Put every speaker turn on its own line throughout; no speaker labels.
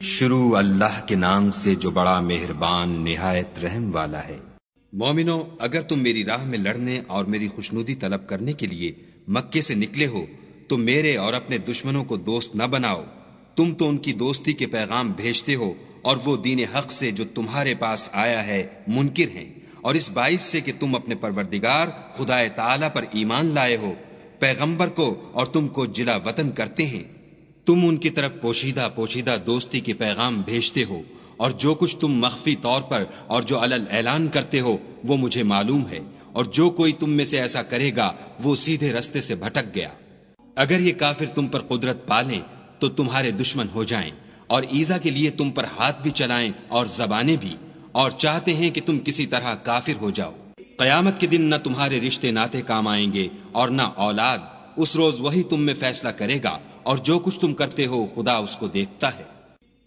شروع اللہ کے نام سے جو بڑا مہربان نہایت رحم والا ہے۔
مومنو، اگر تم میری راہ میں لڑنے اور میری خوشنودی طلب کرنے کے لیے مکے سے نکلے ہو تو میرے اور اپنے دشمنوں کو دوست نہ بناؤ۔ تم تو ان کی دوستی کے پیغام بھیجتے ہو اور وہ دین حق سے جو تمہارے پاس آیا ہے منکر ہیں، اور اس باعث سے کہ تم اپنے پروردگار خدا تعالی پر ایمان لائے ہو، پیغمبر کو اور تم کو جلا وطن کرتے ہیں۔ تم ان کی طرف پوشیدہ دوستی کے پیغام بھیجتے ہو، اور جو کچھ تم مخفی طور پر اور جو علل اعلان کرتے ہو وہ مجھے معلوم ہے، اور جو کوئی تم میں سے ایسا کرے گا وہ سیدھے رستے سے بھٹک گیا۔ اگر یہ کافر تم پر قدرت پالیں تو تمہارے دشمن ہو جائیں، اور ایذا کے لیے تم پر ہاتھ بھی چلائیں اور زبانیں بھی، اور چاہتے ہیں کہ تم کسی طرح کافر ہو جاؤ۔ قیامت کے دن نہ تمہارے رشتے ناتے کام آئیں گے اور نہ اولاد۔ اس روز وہی تم میں فیصلہ کرے گا، اور جو کچھ تم کرتے ہو خدا اس کو دیکھتا ہے۔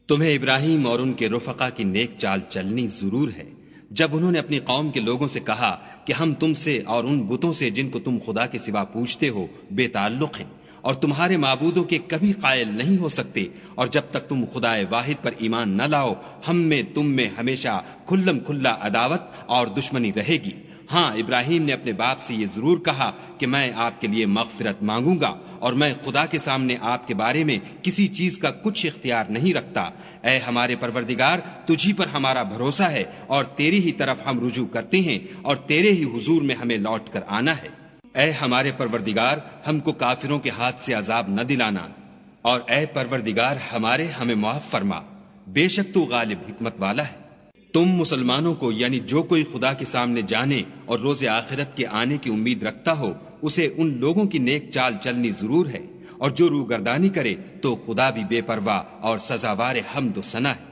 تمہیں ابراہیم اور ان کے رفقا کی نیک چال چلنی ضرور ہے، جب انہوں نے اپنی قوم کے لوگوں سے کہا کہ ہم تم سے اور ان بتوں سے جن کو تم خدا کے سوا پوجتے ہو بے تعلق ہیں، اور تمہارے معبودوں کے کبھی قائل نہیں ہو سکتے، اور جب تک تم خدا واحد پر ایمان نہ لاؤ ہم میں تم میں ہمیشہ کھلم کھلا عداوت اور دشمنی رہے گی۔ ہاں، ابراہیم نے اپنے باپ سے یہ ضرور کہا کہ میں آپ کے لیے مغفرت مانگوں گا، اور میں خدا کے سامنے آپ کے بارے میں کسی چیز کا کچھ اختیار نہیں رکھتا۔ اے ہمارے پروردگار، تجھی پر ہمارا بھروسہ ہے، اور تیری ہی طرف ہم رجوع کرتے ہیں، اور تیرے ہی حضور میں ہمیں لوٹ کر آنا ہے۔ اے ہمارے پروردگار، ہم کو کافروں کے ہاتھ سے عذاب نہ دلانا، اور اے پروردگار ہمارے ہمیں معاف فرما، بے شک تو غالب حکمت والا ہے۔ تم مسلمانوں کو، یعنی جو کوئی خدا کے سامنے جانے اور روز آخرت کے آنے کی امید رکھتا ہو، اسے ان لوگوں کی نیک چال چلنی ضرور ہے، اور جو روگردانی کرے تو خدا بھی بے پرواہ اور سزاوار حمد و ثنا ہے۔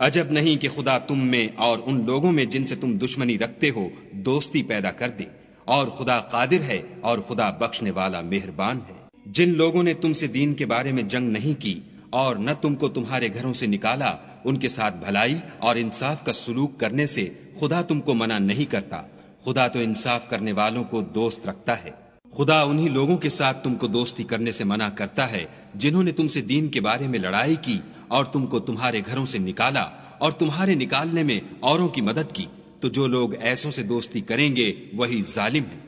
عجب نہیں کہ خدا تم میں اور ان لوگوں میں جن سے تم دشمنی رکھتے ہو دوستی پیدا کر دے، اور خدا قادر ہے اور خدا بخشنے والا مہربان ہے۔ جن لوگوں نے تم سے دین کے بارے میں جنگ نہیں کی اور نہ تم کو تمہارے گھروں سے نکالا، ان کے ساتھ بھلائی اور انصاف کا سلوک کرنے سے خدا تم کو منع نہیں کرتا۔ خدا تو انصاف کرنے والوں کو دوست رکھتا ہے۔ خدا انہی لوگوں کے ساتھ تم کو دوستی کرنے سے منع کرتا ہے جنہوں نے تم سے دین کے بارے میں لڑائی کی اور تم کو تمہارے گھروں سے نکالا اور تمہارے نکالنے میں اوروں کی مدد کی، تو جو لوگ ایسوں سے دوستی کریں گے وہی ظالم ہیں۔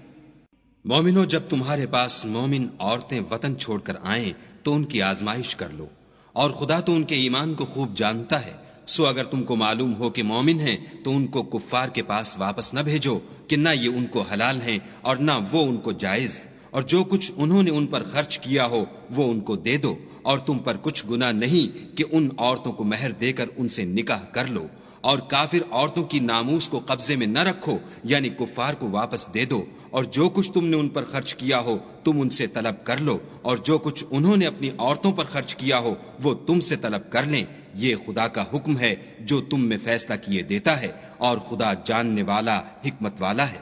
مومنو، جب تمہارے پاس مومن عورتیں وطن چھوڑ کر آئیں تو ان کی آزمائش کر لو، اور خدا تو ان کے ایمان کو خوب جانتا ہے۔ سو اگر تم کو معلوم ہو کہ مومن ہیں تو ان کو کفار کے پاس واپس نہ بھیجو کہ نہ یہ ان کو حلال ہیں اور نہ وہ ان کو جائز، اور جو کچھ انہوں نے ان پر خرچ کیا ہو وہ ان کو دے دو، اور تم پر کچھ گناہ نہیں کہ ان عورتوں کو مہر دے کر ان سے نکاح کر لو، اور کافر عورتوں کی ناموس کو قبضے میں نہ رکھو، یعنی کفار کو واپس دے دو، اور جو کچھ تم نے ان پر خرچ کیا ہو تم ان سے طلب کر لو، اور جو کچھ انہوں نے اپنی عورتوں پر خرچ کیا ہو وہ تم سے طلب کر لیں۔ یہ خدا کا حکم ہے جو تم میں فیصلہ کیے دیتا ہے، اور خدا جاننے والا حکمت والا ہے۔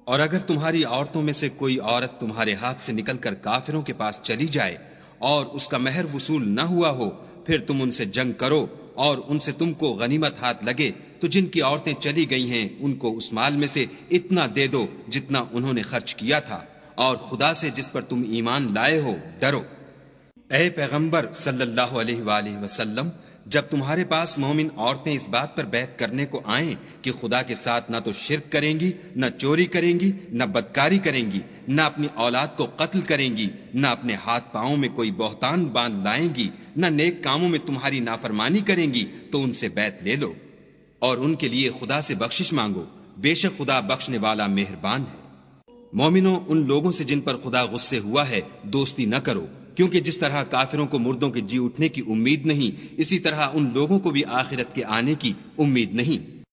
اور اگر تمہاری عورتوں میں سے کوئی عورت تمہارے ہاتھ سے نکل کر کافروں کے پاس چلی جائے اور اس کا مہر وصول نہ ہوا ہو، پھر تم ان سے جنگ کرو اور ان سے تم کو غنیمت ہاتھ لگے، تو جن کی عورتیں چلی گئی ہیں ان کو اس مال میں سے اتنا دے دو جتنا انہوں نے خرچ کیا تھا، اور خدا سے جس پر تم ایمان لائے ہو ڈرو۔ اے پیغمبر صلی اللہ علیہ وآلہ وسلم، جب تمہارے پاس مومن عورتیں اس بات پر بیعت کرنے کو آئیں کہ خدا کے ساتھ نہ تو شرک کریں گی، نہ چوری کریں گی، نہ بدکاری کریں گی، نہ اپنی اولاد کو قتل کریں گی، نہ اپنے ہاتھ پاؤں میں کوئی بہتان باندھ لائیں گی، نہ نیک کاموں میں تمہاری نافرمانی کریں گی، تو ان سے بیعت لے لو اور ان کے لیے خدا سے بخشش مانگو، بے شک خدا بخشنے والا مہربان ہے۔ مومنوں، ان لوگوں سے جن پر خدا غصے ہوا ہے دوستی نہ کرو، کیونکہ جس طرح کافروں کو مردوں کے جی اٹھنے کی امید نہیں، اسی طرح ان لوگوں کو بھی آخرت کے آنے کی امید نہیں۔